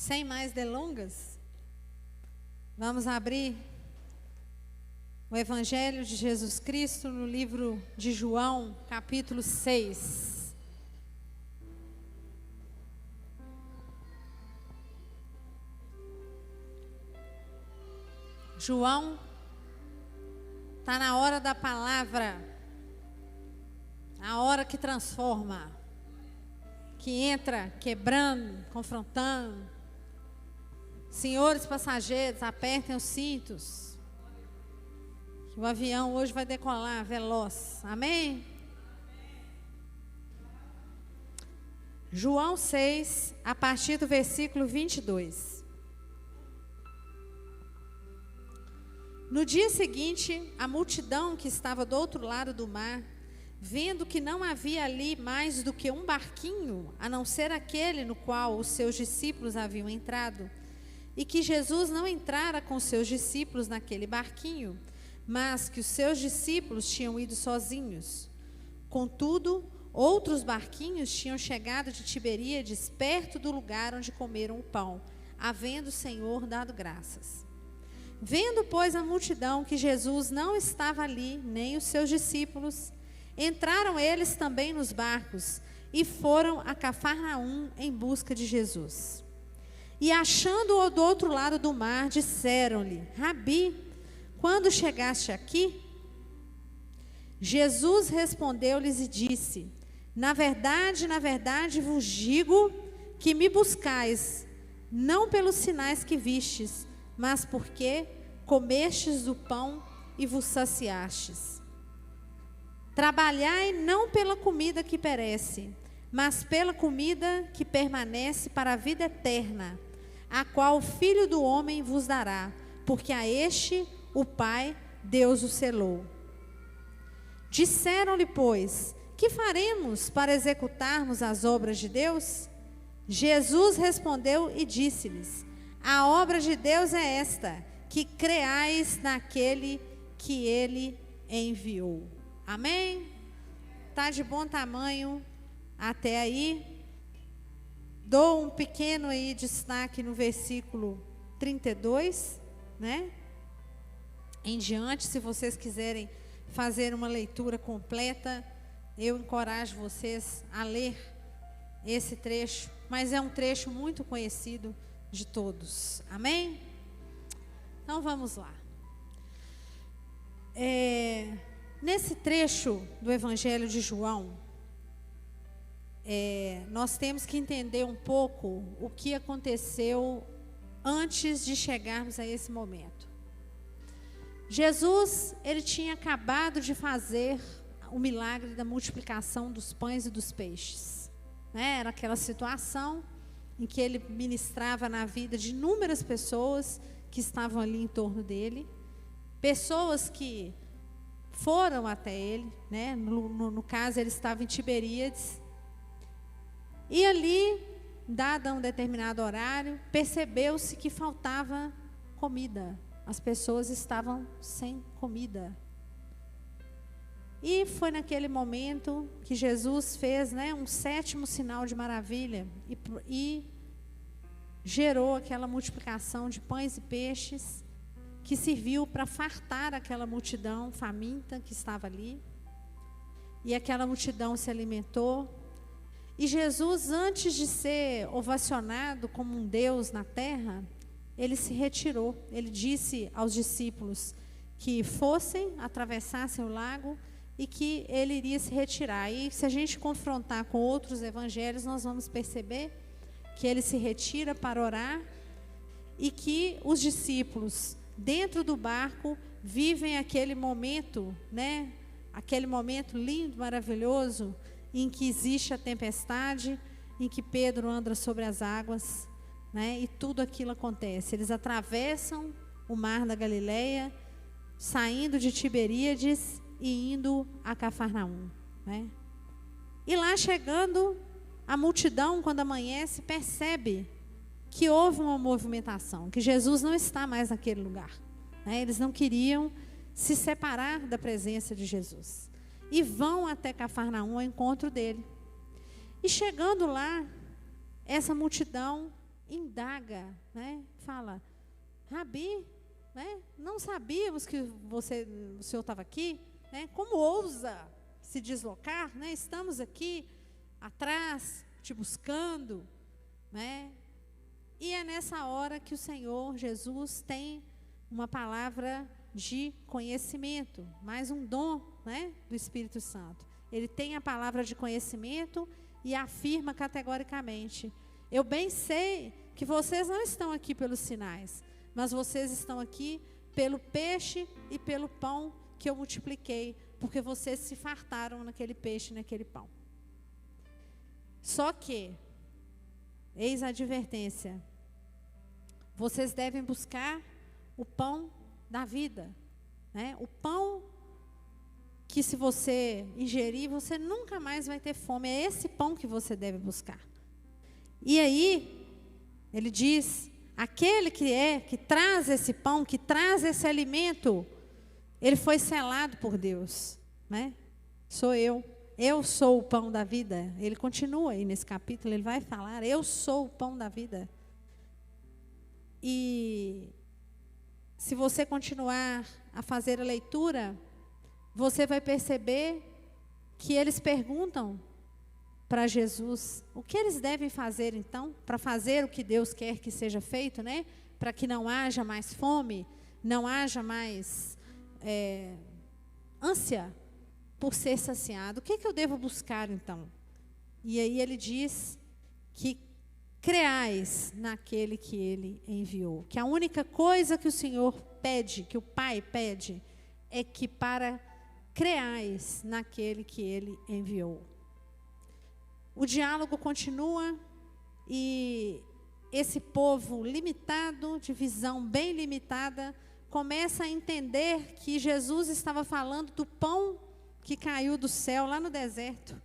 Sem mais delongas, vamos abrir o Evangelho de Jesus Cristo no livro de João, capítulo 6. João está na hora da palavra, a hora que transforma, que entra quebrando, confrontando. Senhores passageiros, apertem os cintos, que o avião hoje vai decolar veloz. Amém? João 6, a partir do versículo 22. No dia seguinte, a multidão que estava do outro lado do mar, vendo que não havia ali mais do que um barquinho, a não ser aquele no qual os seus discípulos haviam entrado, e que Jesus não entrara com seus discípulos naquele barquinho, mas que os seus discípulos tinham ido sozinhos. Contudo, outros barquinhos tinham chegado de Tiberíades, perto do lugar onde comeram o pão, havendo o Senhor dado graças. Vendo, pois, a multidão que Jesus não estava ali, nem os seus discípulos, entraram eles também nos barcos e foram a Cafarnaum em busca de Jesus. E achando-o do outro lado do mar, disseram-lhe: Rabi, quando chegaste aqui? Jesus respondeu-lhes e disse: na verdade vos digo que me buscais, não pelos sinais que vistes, mas porque comestes do pão e vos saciastes. Trabalhai não pela comida que perece, mas pela comida que permanece para a vida eterna, a qual o Filho do Homem vos dará, porque a este o Pai, Deus o selou. Disseram-lhe, pois, que faremos para executarmos as obras de Deus? Jesus respondeu e disse-lhes: a obra de Deus é esta, que creais naquele que Ele enviou. Amém? Está de bom tamanho até aí. Dou um pequeno aí destaque no versículo 32, né? Em diante, se vocês quiserem fazer uma leitura completa, eu encorajo vocês a ler esse trecho, mas é um trecho muito conhecido de todos. Amém? Então vamos lá. Nesse trecho do Evangelho de João, nós temos que entender um pouco o que aconteceu antes de chegarmos a esse momento. Jesus, ele tinha acabado de fazer o milagre da multiplicação dos pães e dos peixes, né? Era aquela situação em que ele ministrava na vida de inúmeras pessoas que estavam ali em torno dele, pessoas que foram até ele, né? No caso, ele estava em Tiberíades, e ali, dado um determinado horário, percebeu-se que faltava comida. As pessoas estavam sem comida. E foi naquele momento que Jesus fez, né, um sétimo sinal de maravilha e gerou aquela multiplicação de pães e peixes que serviu para fartar aquela multidão faminta que estava ali. E aquela multidão se alimentou. E Jesus, antes de ser ovacionado como um Deus na terra, ele se retirou. Ele disse aos discípulos que fossem, atravessassem o lago e que ele iria se retirar. E se a gente confrontar com outros evangelhos, nós vamos perceber que ele se retira para orar e que os discípulos, dentro do barco, vivem aquele momento, né? Aquele momento lindo, maravilhoso, em que existe a tempestade, em que Pedro anda sobre as águas, né? E tudo aquilo acontece. Eles atravessam o mar da Galileia, saindo de Tiberíades e indo a Cafarnaum, né? E lá chegando, a multidão, quando amanhece, percebe que houve uma movimentação, que Jesus não está mais naquele lugar, né? Eles não queriam se separar da presença de Jesus. E vão até Cafarnaum ao encontro dele. E chegando lá, essa multidão indaga, né? Fala, Rabi, né? Não sabíamos que o senhor estava aqui, né? Como ousa se deslocar, né? Estamos aqui atrás, te buscando, né? E é nessa hora que o Senhor Jesus tem uma palavra de conhecimento, mais um dom, né, do Espírito Santo. Ele tem a palavra de conhecimento e afirma categoricamente: eu bem sei que vocês não estão aqui pelos sinais, mas vocês estão aqui pelo peixe e pelo pão que eu multipliquei, porque vocês se fartaram naquele peixe e naquele pão. Só que, eis a advertência, vocês devem buscar o pão da vida, né? O pão que, se você ingerir, você nunca mais vai ter fome. É esse pão que você deve buscar. E aí, ele diz, aquele que traz esse pão, que traz esse alimento, ele foi selado por Deus, né? Sou eu sou o pão da vida. Ele continua aí nesse capítulo, ele vai falar, eu sou o pão da vida. E se você continuar a fazer a leitura, você vai perceber que eles perguntam para Jesus o que eles devem fazer então, para fazer o que Deus quer que seja feito, né? Para que não haja mais fome, não haja mais ânsia por ser saciado. O que eu devo buscar então? E aí ele diz que creais naquele que ele enviou. Que a única coisa que o Senhor pede, que o Pai pede, é que para creais naquele que ele enviou. O diálogo continua e esse povo limitado, de visão bem limitada, começa a entender que Jesus estava falando do pão que caiu do céu lá no deserto,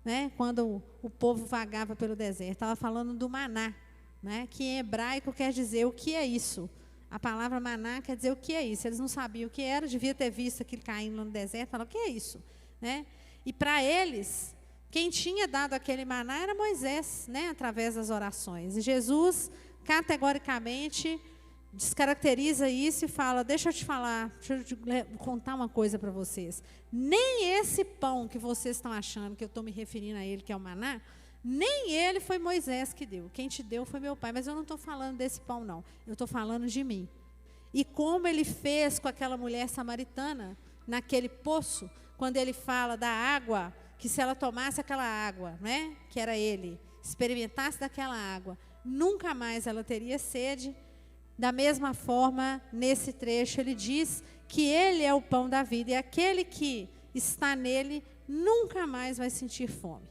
né? Quando o povo vagava pelo deserto, estava falando do maná, né? Que em hebraico quer dizer o que é isso. A palavra maná quer dizer o que é isso. Eles não sabiam o que era, devia ter visto aquilo caindo no deserto, falaram, o que é isso? Né? E para eles, quem tinha dado aquele maná era Moisés, né? Através das orações. E Jesus, categoricamente, descaracteriza isso e fala, deixa eu te falar, deixa eu te contar uma coisa para vocês. Nem esse pão que vocês estão achando, que eu estou me referindo a ele, que é o maná, nem ele foi Moisés que deu. Quem te deu foi meu pai. Mas eu não estou falando desse pão, não. Eu estou falando de mim. E como ele fez com aquela mulher samaritana, naquele poço, quando ele fala da água, que se ela tomasse aquela água, né, que era ele, experimentasse daquela água, nunca mais ela teria sede. Da mesma forma, nesse trecho, ele diz que ele é o pão da vida, e aquele que está nele nunca mais vai sentir fome.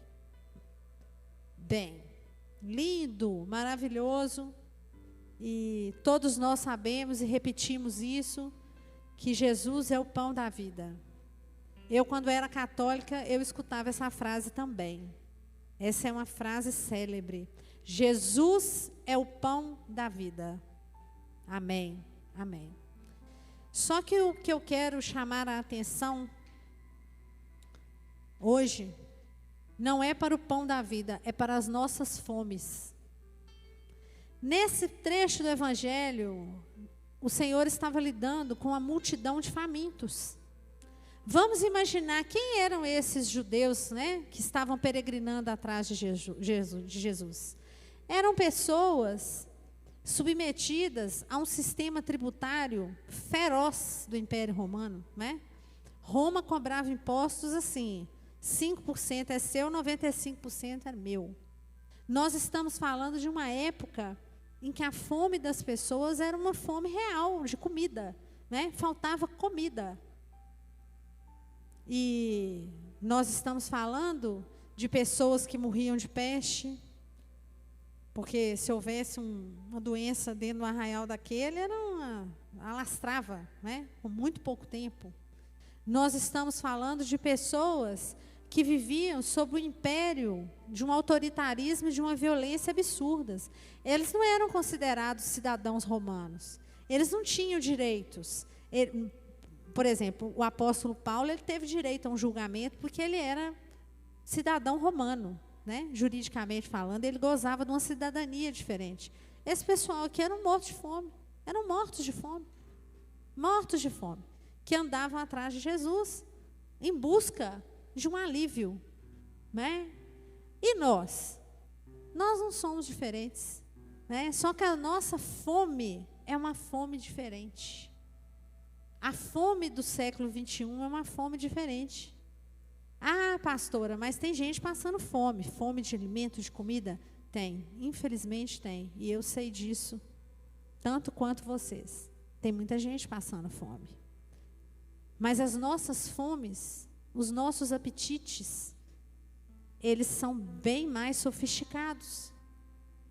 Bem, lindo, maravilhoso, e todos nós sabemos e repetimos isso, que Jesus é o pão da vida. Eu, quando era católica, eu escutava essa frase também. Essa é uma frase célebre. Jesus é o pão da vida. Amém, amém. Só que o que eu quero chamar a atenção hoje não é para o pão da vida, é para as nossas fomes. Nesse trecho do Evangelho, o Senhor estava lidando com a multidão de famintos. Vamos imaginar quem eram esses judeus, né, que estavam peregrinando atrás de Jesus. Eram pessoas submetidas a um sistema tributário feroz do Império Romano, né? Roma cobrava impostos assim, 5% é seu, 95% é meu. Nós estamos falando de uma época em que a fome das pessoas era uma fome real, de comida, né? Faltava comida. E nós estamos falando de pessoas que morriam de peste, porque se houvesse uma doença dentro do arraial daquele, alastrava, né? Com muito pouco tempo. Nós estamos falando de pessoas que viviam sob o império de um autoritarismo e de uma violência absurdas. Eles não eram considerados cidadãos romanos. Eles não tinham direitos. Por exemplo, o apóstolo Paulo, ele teve direito a um julgamento porque ele era cidadão romano, né? Juridicamente falando, ele gozava de uma cidadania diferente. Esse pessoal aqui eram mortos de fome. Eram mortos de fome. Mortos de fome. Que andavam atrás de Jesus em busca de um alívio, né? E nós? Nós não somos diferentes, né? Só que a nossa fome é uma fome diferente. A fome do século 21 é uma fome diferente. Ah, pastora, mas tem gente passando fome. Fome de alimento, de comida? Tem, infelizmente tem. E eu sei disso, tanto quanto vocês. Tem muita gente passando fome. Mas as nossas fomes, os nossos apetites, eles são bem mais sofisticados.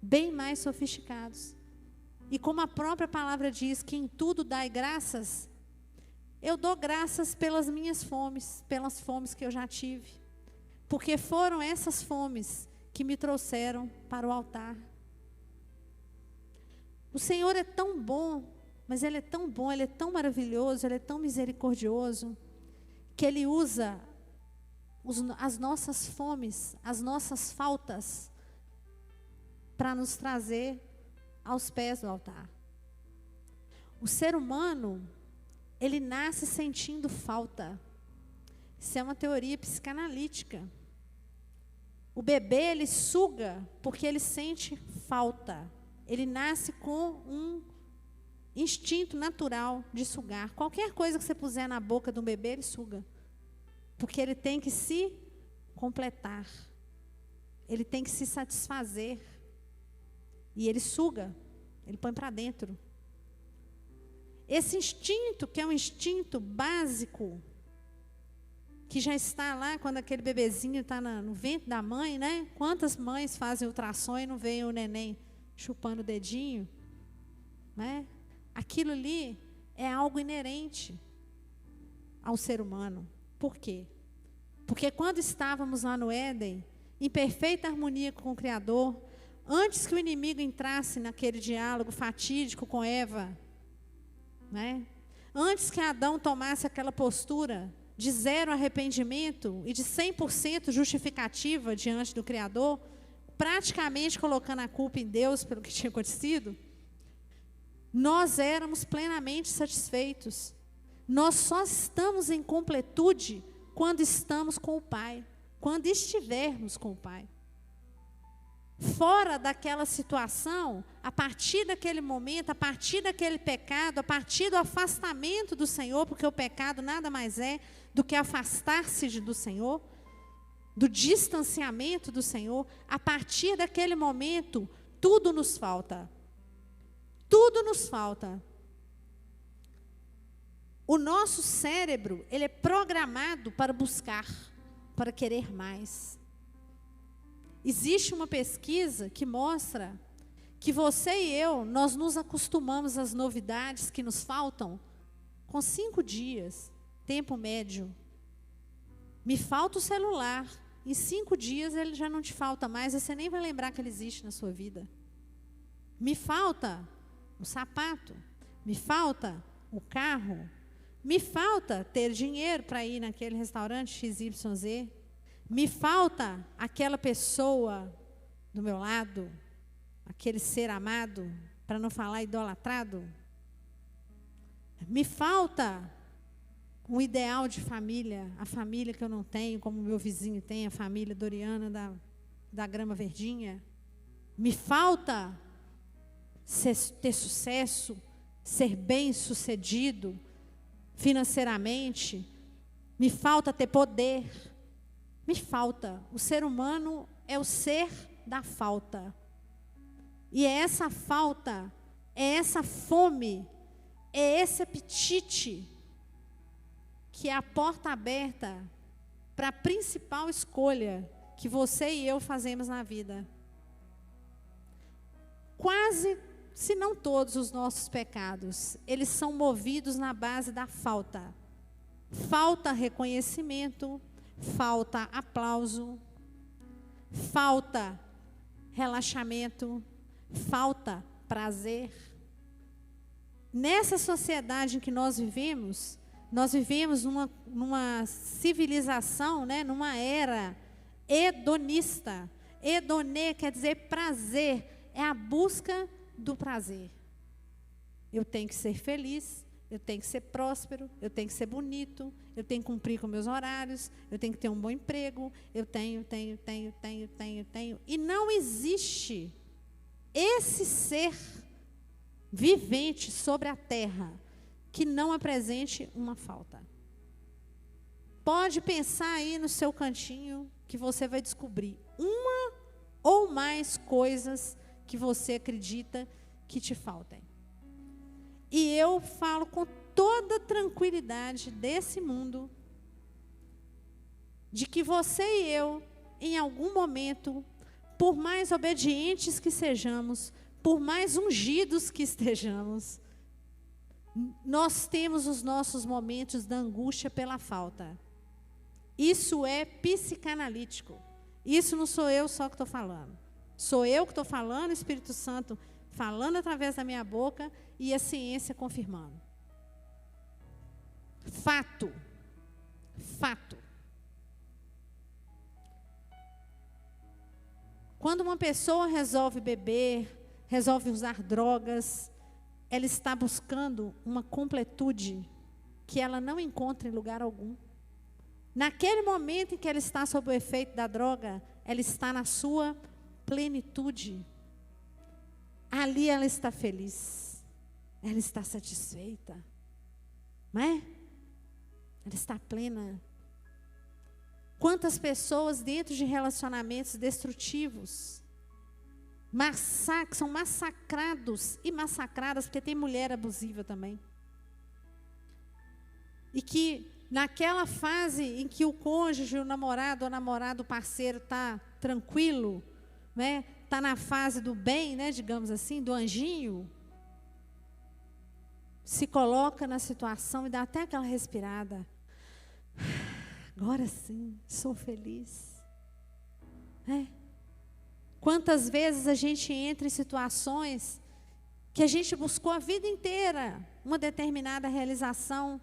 Bem mais sofisticados. E como a própria palavra diz que em tudo dai graças, eu dou graças pelas minhas fomes, pelas fomes que eu já tive. Porque foram essas fomes que me trouxeram para o altar. O Senhor é tão bom, mas Ele é tão bom, Ele é tão maravilhoso, Ele é tão misericordioso, que Ele usa as nossas fomes, as nossas faltas, para nos trazer aos pés do altar. O ser humano, ele nasce sentindo falta. Isso é uma teoria psicanalítica. O bebê, ele suga porque ele sente falta. Ele nasce com um instinto natural de sugar. Qualquer coisa que você puser na boca de um bebê, ele suga. Porque ele tem que se completar. Ele tem que se satisfazer. E ele suga. Ele põe para dentro. Esse instinto, que é um instinto básico, que já está lá quando aquele bebezinho está no ventre da mãe, né? Quantas mães fazem ultrassom e não veem o neném chupando o dedinho, né? Aquilo ali é algo inerente ao ser humano. Por quê? Porque quando estávamos lá no Éden, em perfeita harmonia com o Criador, antes que o inimigo entrasse naquele diálogo fatídico com Eva, né? Antes que Adão tomasse aquela postura de zero arrependimento e de 100% justificativa diante do Criador, praticamente colocando a culpa em Deus pelo que tinha acontecido, nós éramos plenamente satisfeitos. Nós só estamos em completude quando estamos com o Pai, quando estivermos com o Pai. Fora daquela situação, a partir daquele momento, a partir daquele pecado, a partir do afastamento do Senhor, porque o pecado nada mais é do que afastar-se do Senhor, do distanciamento do Senhor, a partir daquele momento, tudo nos falta. Tudo nos falta. O nosso cérebro, ele é programado para buscar, para querer mais. Existe uma pesquisa que mostra que você e eu, nós nos acostumamos às novidades que nos faltam com 5 dias, tempo médio. Me falta o celular. Em 5 dias ele já não te falta mais, você nem vai lembrar que ele existe na sua vida. Me falta o sapato, me falta o carro, me falta ter dinheiro para ir naquele restaurante XYZ, me falta aquela pessoa do meu lado, aquele ser amado, para não falar idolatrado. Me falta um ideal de família, a família que eu não tenho, como o meu vizinho tem, a família Doriana da Grama Verdinha. Me falta ter sucesso, ser bem-sucedido financeiramente. Me falta ter poder. Me falta. O ser humano é o ser da falta. E é essa falta, é essa fome, é esse apetite que é a porta aberta para a principal escolha que você e eu fazemos na vida. Quase, se não todos os nossos pecados, eles são movidos na base da falta. Falta reconhecimento, falta aplauso, falta relaxamento, falta prazer. Nessa sociedade em que nós vivemos numa civilização, né, numa era hedonista. Hedonê quer dizer prazer, é a busca do prazer. Eu tenho que ser feliz, eu tenho que ser próspero, eu tenho que ser bonito, eu tenho que cumprir com meus horários, eu tenho que ter um bom emprego, eu tenho. E não existe esse ser vivente sobre a terra que não apresente uma falta. Pode pensar aí no seu cantinho que você vai descobrir uma ou mais coisas que você acredita que te faltem. E eu falo com toda tranquilidade desse mundo, de que você e eu, em algum momento, por mais obedientes que sejamos, por mais ungidos que estejamos, nós temos os nossos momentos da angústia pela falta. Isso é psicanalítico. Isso não sou eu só que estou falando. Sou eu que estou falando, o Espírito Santo falando através da minha boca e a ciência confirmando. Fato. Fato. Quando uma pessoa resolve beber, resolve usar drogas, ela está buscando uma completude que ela não encontra em lugar algum. Naquele momento em que ela está sob o efeito da droga, ela está na sua plenitude. Ali ela está feliz. Ela está satisfeita. Não é? Ela está plena. Quantas pessoas dentro de relacionamentos destrutivos são massacrados e massacradas, porque tem mulher abusiva também. E que naquela fase em que o cônjuge, o namorado, o parceiro está tranquilo, né? Está na fase do bem, né? Digamos assim, do anjinho, se coloca na situação e dá até aquela respirada. Agora sim, sou feliz. Quantas vezes a gente entra em situações que a gente buscou a vida inteira uma determinada realização,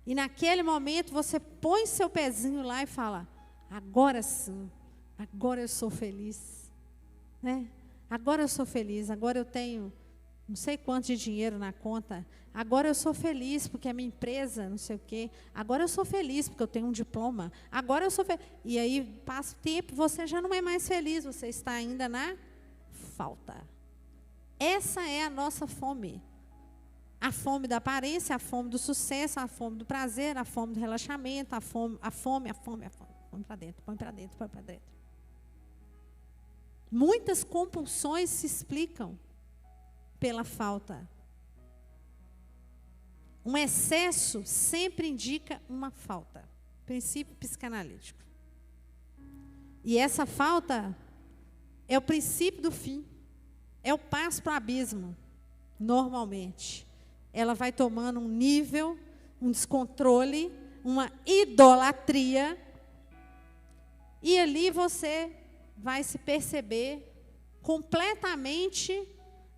e naquele momento você põe seu pezinho lá e fala, agora sim, agora eu sou feliz. Agora eu sou feliz, agora eu tenho não sei quanto de dinheiro na conta, agora eu sou feliz porque a minha empresa, não sei o quê, agora eu sou feliz porque eu tenho um diploma, agora eu sou feliz. E aí passa o tempo, você já não é mais feliz, você está ainda na falta. Essa é a nossa fome. A fome da aparência, a fome do sucesso, a fome do prazer, a fome do relaxamento, a fome. Põe para dentro, põe para dentro, põe para dentro. Muitas compulsões se explicam pela falta. Um excesso sempre indica uma falta. Princípio psicanalítico. E essa falta é o princípio do fim. É o passo para o abismo, normalmente. Ela vai tomando um nível, um descontrole, uma idolatria. E ali você vai se perceber completamente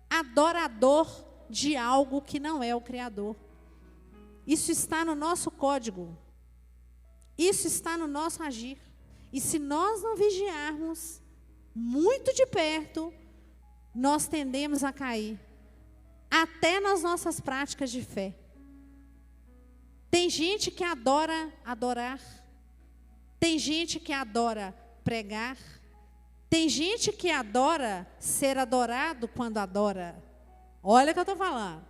adorador de algo que não é o Criador. Isso está no nosso código. Isso está no nosso agir. E se nós não vigiarmos muito de perto, nós tendemos a cair. Até nas nossas práticas de fé. Tem gente que adora adorar. Tem gente que adora pregar. Tem gente que adora ser adorado quando adora. Olha o que eu estou falando.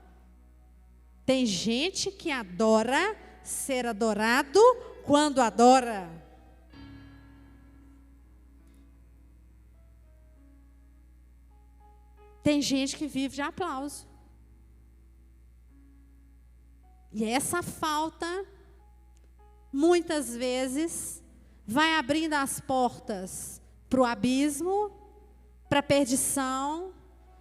Tem gente que adora ser adorado quando adora. Tem gente que vive de aplauso. E essa falta, muitas vezes, vai abrindo as portas para o abismo, para a perdição,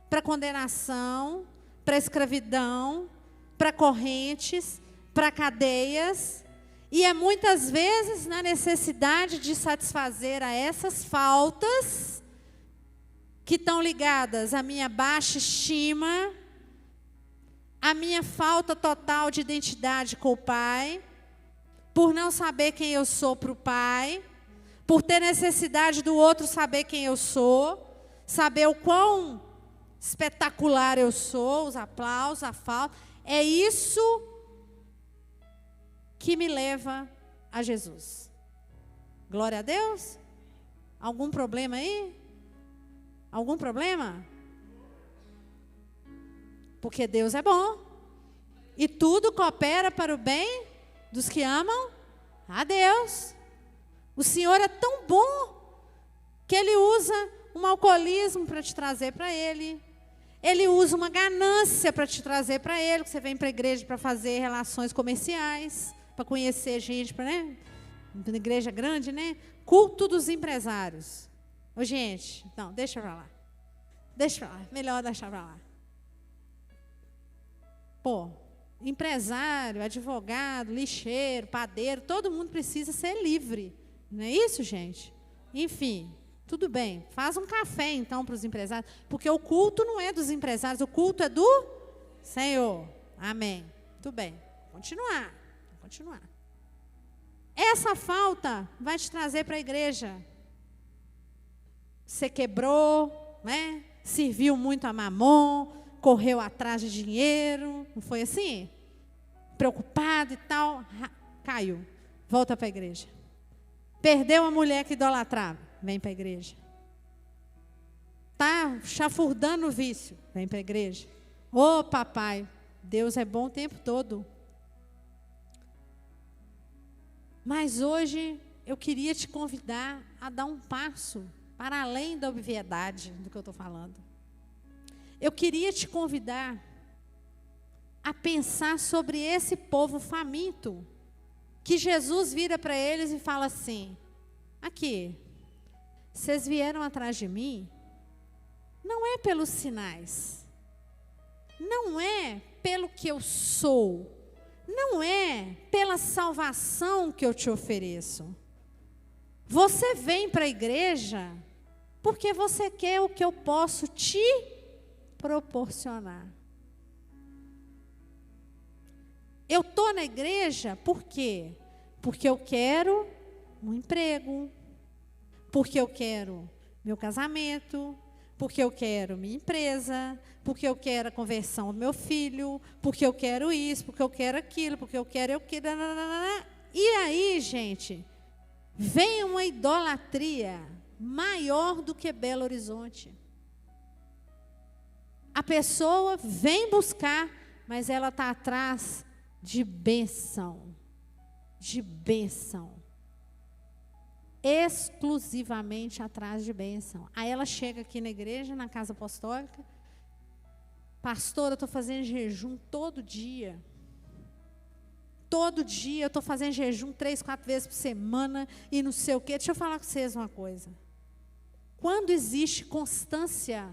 para a condenação, para a escravidão, para correntes, para cadeias. E é muitas vezes na necessidade de satisfazer a essas faltas que estão ligadas à minha baixa estima, à minha falta total de identidade com o Pai, por não saber quem eu sou para o Pai, por ter necessidade do outro saber quem eu sou, saber o quão espetacular eu sou, os aplausos, a falta. É isso que me leva a Jesus. Glória a Deus. Algum problema aí? Algum problema? Porque Deus é bom. E tudo coopera para o bem dos que amam a Deus. O Senhor é tão bom que Ele usa um alcoolismo para te trazer para Ele. Ele usa uma ganância para te trazer para Ele. Que você vem para a igreja para fazer relações comerciais, para conhecer gente, né? Igreja grande, né? Culto dos empresários. Ô, gente, não, deixa para lá. Deixa para lá, melhor deixar para lá. Pô, empresário, advogado, lixeiro, padeiro, todo mundo precisa ser livre. Não é isso, gente? Enfim, tudo bem. Faz um café, então, para os empresários. Porque o culto não é dos empresários, o culto é do Senhor. Amém. Tudo bem. Continuar. Continuar. Essa falta vai te trazer para a igreja. Você quebrou, né? Serviu muito a mamon, correu atrás de dinheiro, não foi assim? Preocupado e tal, caiu. Volta para a igreja. Perdeu a mulher que idolatrava, vem para a igreja. Tá chafurdando o vício, vem para a igreja. Ô, papai, Deus é bom o tempo todo. Mas hoje eu queria te convidar a dar um passo para além da obviedade do que eu estou falando. Eu queria te convidar a pensar sobre esse povo faminto, que Jesus vira para eles e fala assim: aqui, vocês vieram atrás de mim, não é pelos sinais, não é pelo que eu sou, não é pela salvação que eu te ofereço. Você vem para a igreja porque você quer o que eu posso te proporcionar. Eu estou na igreja por quê? Porque eu quero um emprego, porque eu quero meu casamento, porque eu quero minha empresa, porque eu quero a conversão do meu filho, porque eu quero isso, porque eu quero aquilo, porque eu quero aquilo. E aí, gente, vem uma idolatria maior do que Belo Horizonte. A pessoa vem buscar, mas ela está atrás de bênção. De bênção. Exclusivamente atrás de bênção. Aí ela chega aqui na igreja, na casa apostólica. Pastor, eu estou fazendo jejum todo dia. Todo dia eu estou fazendo jejum 3, 4 vezes por semana e não sei o quê. Deixa eu falar com vocês uma coisa. Quando existe constância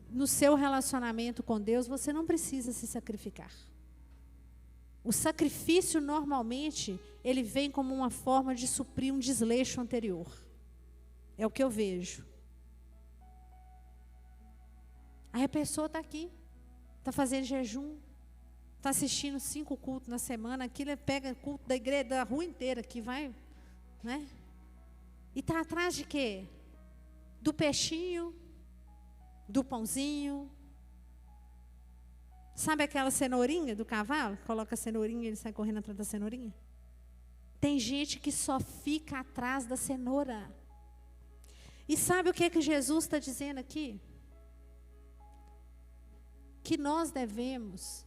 no seu relacionamento com Deus, você não precisa se sacrificar. O sacrifício, normalmente, ele vem como uma forma de suprir um desleixo anterior. É o que eu vejo. Aí a pessoa está aqui, está fazendo jejum, está assistindo 5 cultos na semana, aquilo pega culto da igreja, da rua inteira, que vai, né? E está atrás de quê? Do peixinho, do pãozinho. Sabe aquela cenourinha do cavalo? Coloca a cenourinha e ele sai correndo atrás da cenourinha. Tem gente que só fica atrás da cenoura. E sabe o que é que Jesus está dizendo aqui? Que nós devemos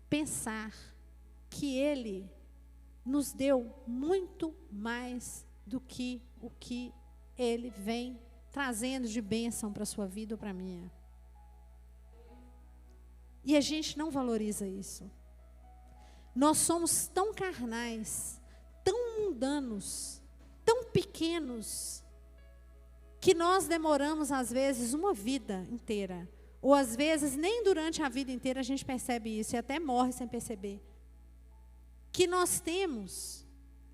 pensar que Ele nos deu muito mais do que o que Ele vem trazendo de bênção para a sua vida ou para a minha. E a gente não valoriza isso. Nós somos tão carnais, tão mundanos, tão pequenos, que nós demoramos, às vezes, uma vida inteira. Ou, às vezes, nem durante a vida inteira a gente percebe isso, e até morre sem perceber. Que nós temos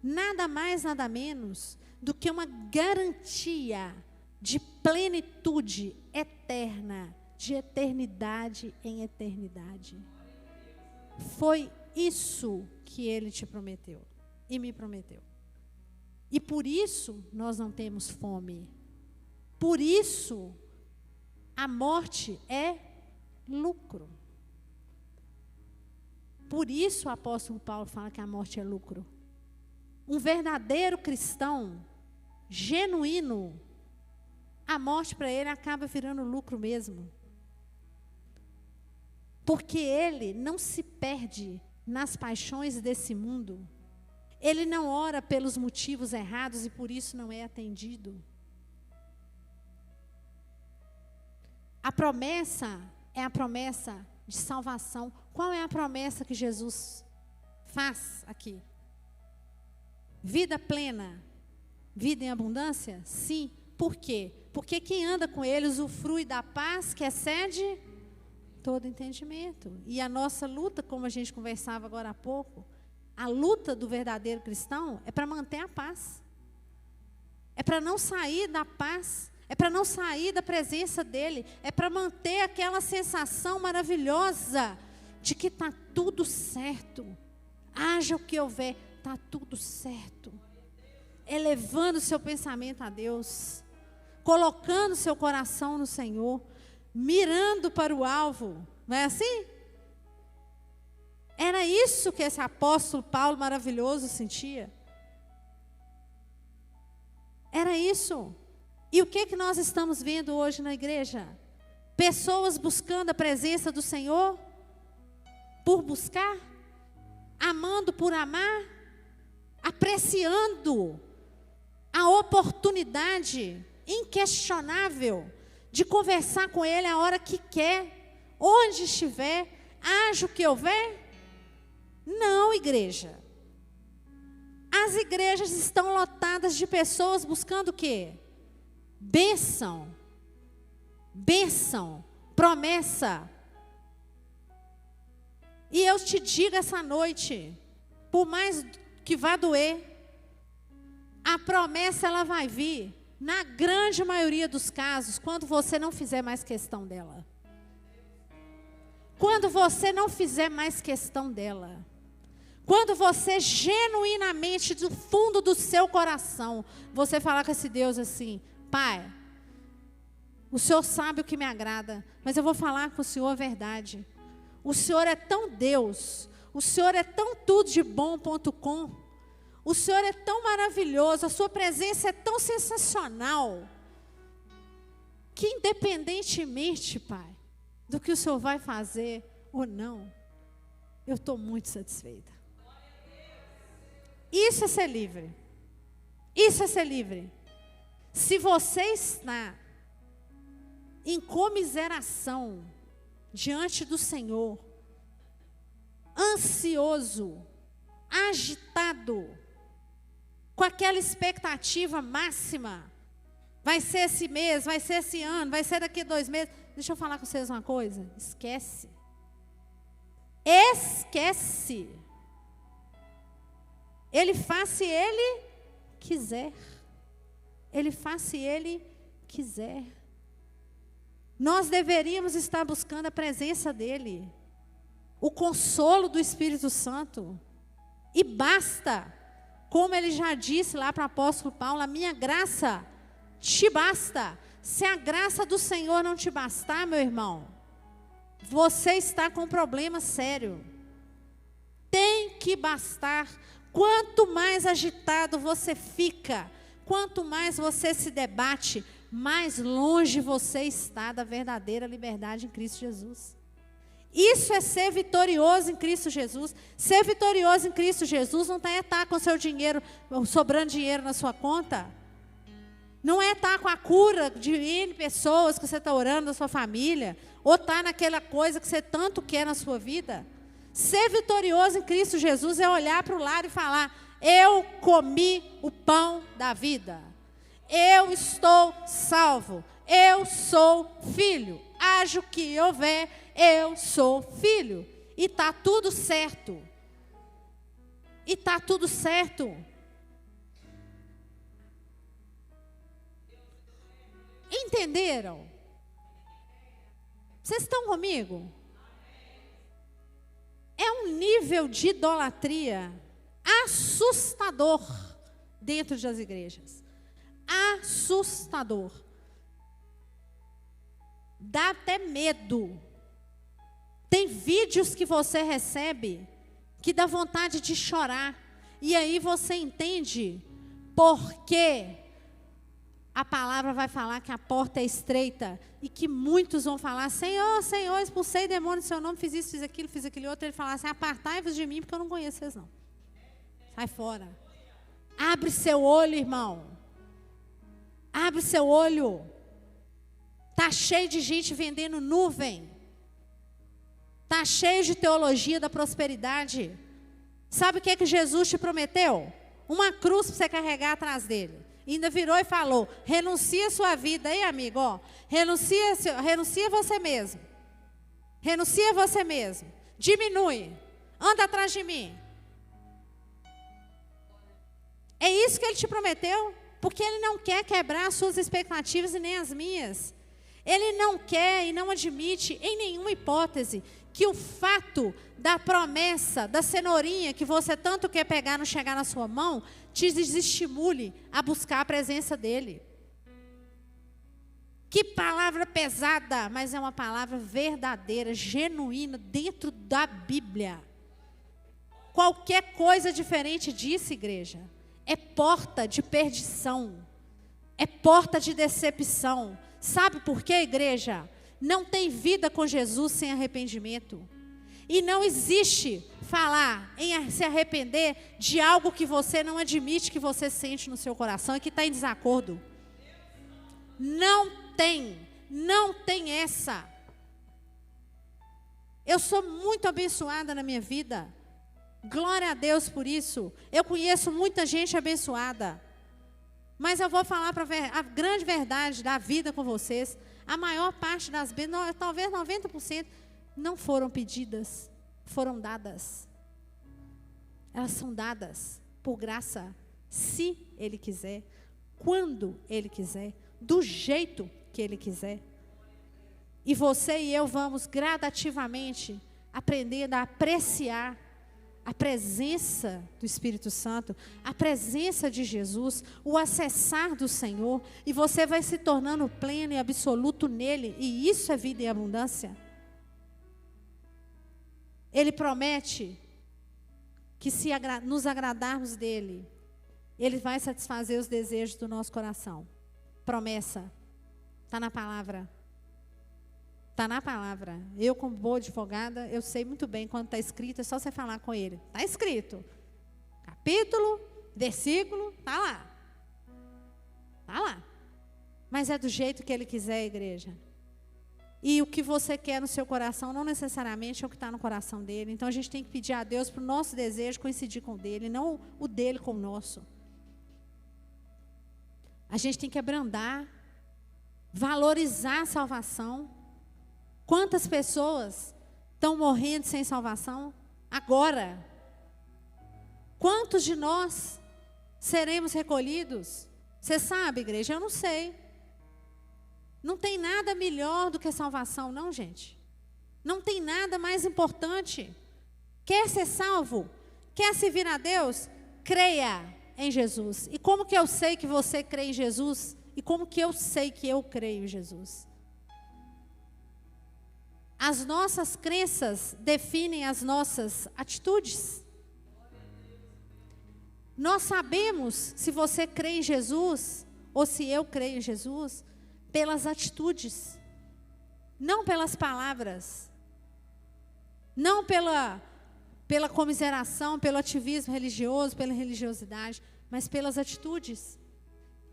nada mais, nada menos, do que uma garantia de plenitude eterna, de eternidade em eternidade. Foi isso que Ele te prometeu e me prometeu. E por isso nós não temos fome. Por isso a morte é lucro. Por isso o apóstolo Paulo fala que a morte é lucro. Um verdadeiro cristão, genuíno, a morte para ele acaba virando lucro mesmo. Porque ele não se perde nas paixões desse mundo. Ele não ora pelos motivos errados e por isso não é atendido. A promessa é a promessa de salvação. Qual é a promessa que Jesus faz aqui? Vida plena, vida em abundância? Sim. Por quê? Porque quem anda com ele usufrui da paz que excede todo entendimento. E a nossa luta, como a gente conversava agora há pouco, a luta do verdadeiro cristão é para manter a paz. É para não sair da paz. É para não sair da presença dele. É para manter aquela sensação maravilhosa de que está tudo certo. Haja o que houver, está tudo certo. Elevando o seu pensamento a Deus. Colocando seu coração no Senhor. Mirando para o alvo. Não é assim? Era isso que esse apóstolo Paulo maravilhoso sentia. Era isso. E o que nós estamos vendo hoje na igreja? Pessoas buscando a presença do Senhor por buscar, amando por amar, apreciando a oportunidade inquestionável de conversar com Ele a hora que quer, onde estiver, haja o que houver. Não, igreja. As igrejas estão lotadas de pessoas buscando o quê? Bênção, promessa. E eu te digo essa noite, por mais que vá doer, a promessa ela vai vir, na grande maioria dos casos, quando você não fizer mais questão dela. Quando você não fizer mais questão dela. Quando você genuinamente, do fundo do seu coração, você falar com esse Deus assim: Pai, o Senhor sabe o que me agrada, mas eu vou falar com o Senhor a verdade. O Senhor é tão Deus, o Senhor é tão tudo de bom.com, o Senhor é tão maravilhoso, a sua presença é tão sensacional, que independentemente, Pai, do que o Senhor vai fazer ou não, eu estou muito satisfeita. Isso é ser livre. Isso é ser livre. Se você está em comiseração diante do Senhor, ansioso, agitado, com aquela expectativa máxima, vai ser esse mês, vai ser esse ano, vai ser daqui a 2 meses. Deixa eu falar com vocês uma coisa. Esquece. Esquece. Ele faz se ele quiser. Ele faz se ele quiser. Nós deveríamos estar buscando a presença dele, o consolo do Espírito Santo. E basta, como ele já disse lá para o apóstolo Paulo, a minha graça te basta. Se a graça do Senhor não te bastar, meu irmão, você está com um problema sério. Tem que bastar. Quanto mais agitado você fica, quanto mais você se debate, mais longe você está da verdadeira liberdade em Cristo Jesus. Isso é ser vitorioso em Cristo Jesus. Ser vitorioso em Cristo Jesus não é estar com seu dinheiro, sobrando dinheiro na sua conta. Não é estar com a cura de N pessoas que você está orando na sua família, ou estar naquela coisa que você tanto quer na sua vida. Ser vitorioso em Cristo Jesus é olhar para o lado e falar: eu comi o pão da vida. Eu estou salvo. Eu sou filho. Haja o que houver, eu sou filho. E está tudo certo. E está tudo certo. Entenderam? Vocês estão comigo? É um nível de idolatria assustador dentro das igrejas. Assustador. Dá até medo Tem vídeos que você recebe que dá vontade de chorar. E aí você entende por que a palavra vai falar que a porta é estreita e que muitos vão falar: Senhor, Senhor, expulsei demônio em seu nome, fiz isso, fiz aquilo outro. Ele fala assim: apartai-vos de mim, porque eu não conheço vocês não. Sai fora. Abre seu olho, irmão. Abre seu olho. Está cheio de gente vendendo nuvem. Está cheio de teologia da prosperidade. Sabe o que Jesus te prometeu? Uma cruz para você carregar atrás dele. E ainda virou e falou: renuncia a sua vida. Aí, amigo, ó, renuncia você mesmo. Renuncia você mesmo. Diminui. Anda atrás de mim. É isso que ele te prometeu. Porque ele não quer quebrar as suas expectativas e nem as minhas. Ele não quer e não admite em nenhuma hipótese que o fato da promessa, da cenourinha que você tanto quer pegar não chegar na sua mão, te desestimule a buscar a presença dele. Que palavra pesada, mas é uma palavra verdadeira, genuína, dentro da Bíblia. Qualquer coisa diferente disso, igreja, é porta de perdição, é porta de decepção. Sabe por quê, igreja? Não tem vida com Jesus sem arrependimento. E não existe falar em se arrepender de algo que você não admite que você sente no seu coração e que está em desacordo. Não tem essa. Eu sou muito abençoada na minha vida. Glória a Deus por isso. Eu conheço muita gente abençoada. Mas eu vou falar a grande verdade da vida com vocês. A maior parte das bênçãos, talvez 90%, não foram pedidas, foram dadas. Elas são dadas por graça, se Ele quiser, quando Ele quiser, do jeito que Ele quiser. E você e eu vamos gradativamente aprendendo a apreciar a presença do Espírito Santo, a presença de Jesus, o acessar do Senhor, e você vai se tornando pleno e absoluto nele, e isso é vida em abundância. Ele promete que se nos agradarmos dele, ele vai satisfazer os desejos do nosso coração. Promessa, está na palavra. Está na palavra. Eu, como boa advogada, eu sei muito bem quando está escrito, é só você falar com ele. Está escrito. Capítulo, versículo, está lá. Está lá. Mas é do jeito que ele quiser, igreja. E o que você quer no seu coração não necessariamente é o que está no coração dele. Então a gente tem que pedir a Deus para o nosso desejo coincidir com o dele, não o dele com o nosso. A gente tem que abrandar, valorizar a salvação. Quantas pessoas estão morrendo sem salvação agora? Quantos de nós seremos recolhidos? Você sabe, igreja? Eu não sei. Não tem nada melhor do que salvação, não, gente. Não tem nada mais importante. Quer ser salvo? Quer servir a Deus? Creia em Jesus. E como que eu sei que você crê em Jesus? E como que eu sei que eu creio em Jesus? As nossas crenças definem as nossas atitudes. Nós sabemos se você crê em Jesus ou se eu creio em Jesus pelas atitudes, não pelas palavras, não pela comiseração, pelo ativismo religioso, pela religiosidade, mas pelas atitudes.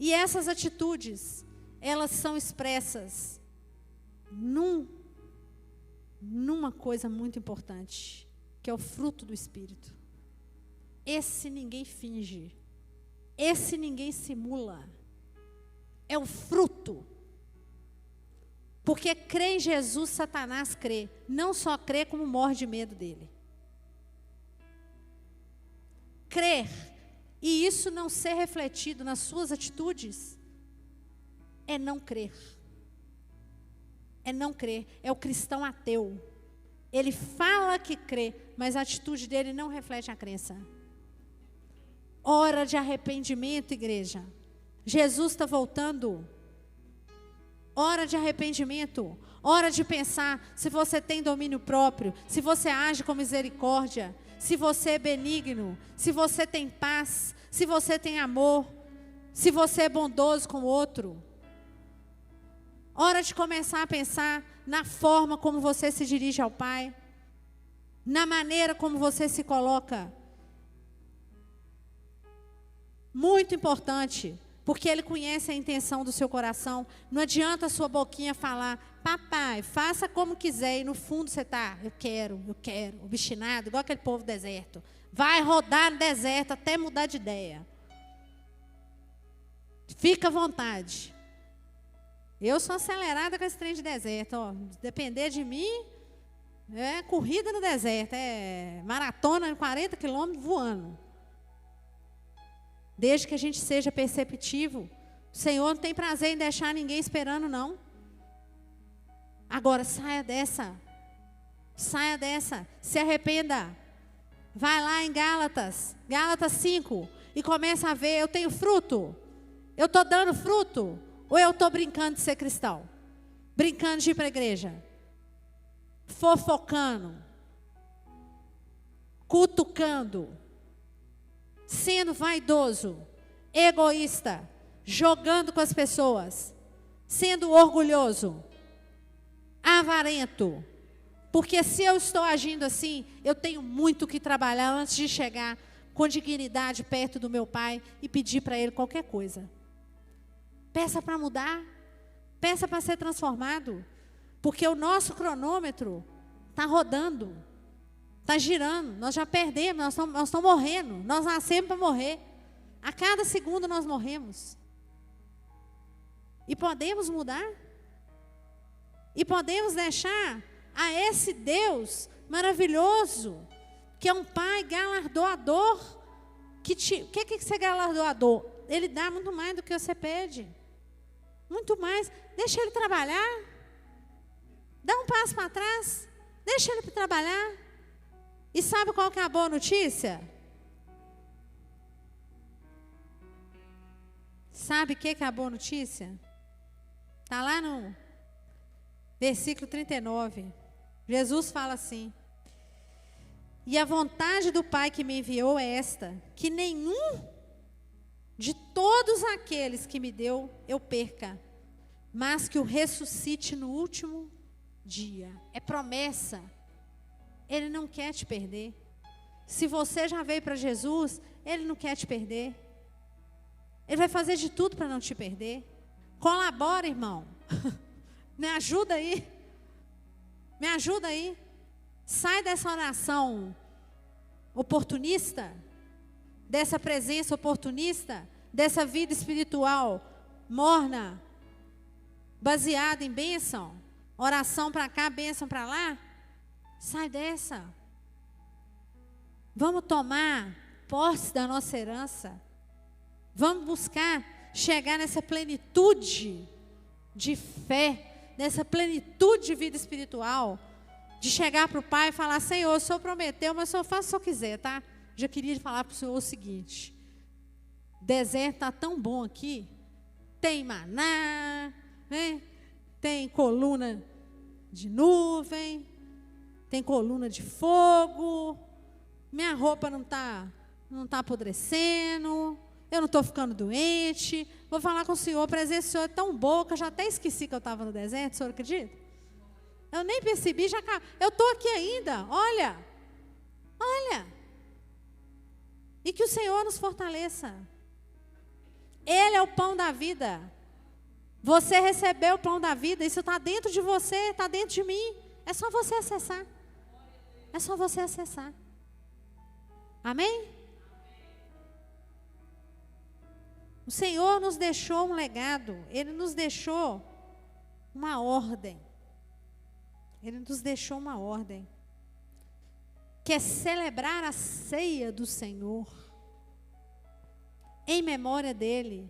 E essas atitudes, elas são expressas numa coisa muito importante, que é o fruto do Espírito. Esse ninguém finge, esse ninguém simula, é o fruto. Porque crê em Jesus, Satanás crê, não só crê como morre de medo dele. Crer, e isso não ser refletido nas suas atitudes, é não crer. É não crer, é o cristão ateu. Ele fala que crê, mas a atitude dele não reflete a crença. Hora de arrependimento, igreja. Jesus está voltando. hora de arrependimento, hora de pensar se você tem domínio próprio, se você age com misericórdia, se você é benigno, se você tem paz, se você tem amor, se você é bondoso com o outro. Hora de começar a pensar na forma como você se dirige ao Pai, na maneira como você se coloca. Muito importante, porque Ele conhece a intenção do seu coração. Não adianta a sua boquinha falar, papai, faça como quiser, e no fundo você está, eu quero, obstinado, igual aquele povo do deserto. Vai rodar no deserto até mudar de ideia. Fica à vontade. Eu sou acelerada com esse trem de deserto. Ó. Depender de mim, é corrida no deserto, é maratona de 40 quilômetros voando. Desde que a gente seja perceptivo, o Senhor não tem prazer em deixar ninguém esperando, não. Agora, saia dessa, se arrependa. Vai lá em Gálatas 5, e começa a ver, eu tenho fruto? Eu estou dando fruto? Ou eu estou brincando de ser cristão? Brincando de ir para a igreja? Fofocando? Cutucando? Sendo vaidoso, egoísta, jogando com as pessoas, sendo orgulhoso, avarento. Porque se eu estou agindo assim, eu tenho muito que trabalhar antes de chegar com dignidade perto do meu Pai e pedir para Ele qualquer coisa. Peça para mudar, peça para ser transformado, porque o nosso cronômetro está rodando. Está girando, nós já perdemos, nós estamos morrendo, nós nascemos para morrer. A cada segundo nós morremos. E podemos mudar? E podemos deixar a esse Deus maravilhoso, que é um Pai galardoador, o que é ser galardoador? Ele dá muito mais do que você pede. Muito mais. Deixa Ele trabalhar. Dá um passo para trás. Deixa Ele trabalhar. E sabe qual que é a boa notícia? Sabe o que é a boa notícia? Está lá no versículo 39. Jesus fala assim: e a vontade do Pai que me enviou é esta, que nenhum de todos aqueles que me deu eu perca, mas que o ressuscite no último dia. É promessa. Ele não quer te perder. Se você já veio para Jesus, Ele não quer te perder. Ele vai fazer de tudo para não te perder. Colabora, irmão. Me ajuda aí. Me ajuda aí. Sai dessa oração oportunista, dessa presença oportunista, dessa vida espiritual morna, baseada em bênção. Oração para cá, bênção para lá. Sai dessa. Vamos tomar posse da nossa herança. Vamos buscar chegar nessa plenitude de fé, nessa plenitude de vida espiritual, de chegar para o Pai e falar: Senhor, o Senhor prometeu, mas o Senhor faz o que o Senhor quiser, tá? Já queria falar para o Senhor o seguinte: o deserto está tão bom aqui, tem maná, né? Tem coluna de nuvem, tem coluna de fogo, minha roupa não está apodrecendo, eu não estou ficando doente. Vou falar com o Senhor, a presença do Senhor é tão boa que eu já até esqueci que eu estava no deserto. O Senhor acredita? Eu nem percebi, eu estou aqui ainda, olha. E que o Senhor nos fortaleça. Ele é o pão da vida. Você recebeu o pão da vida, isso está dentro de você, está dentro de mim. É só você acessar. É só você acessar. Amém? O Senhor nos deixou um legado. Ele nos deixou uma ordem. Ele nos deixou uma ordem. Que é celebrar a ceia do Senhor. Em memória dEle.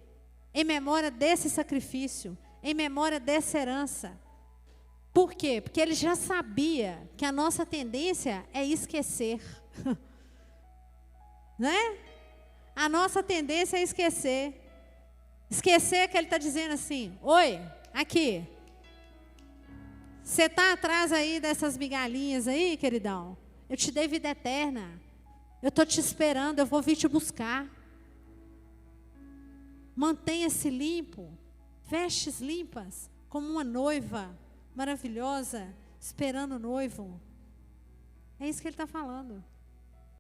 Em memória desse sacrifício. Em memória dessa herança. Por quê? Porque Ele já sabia que a nossa tendência é esquecer. Né? A nossa tendência é esquecer. Esquecer que Ele está dizendo assim: oi, aqui, Você está atrás aí dessas migalhinhas aí, queridão? Eu te dei vida eterna. Eu estou te esperando, eu vou vir te buscar. Mantenha-se limpo, vestes limpas, como uma noiva maravilhosa, esperando o noivo. É isso que ele está falando.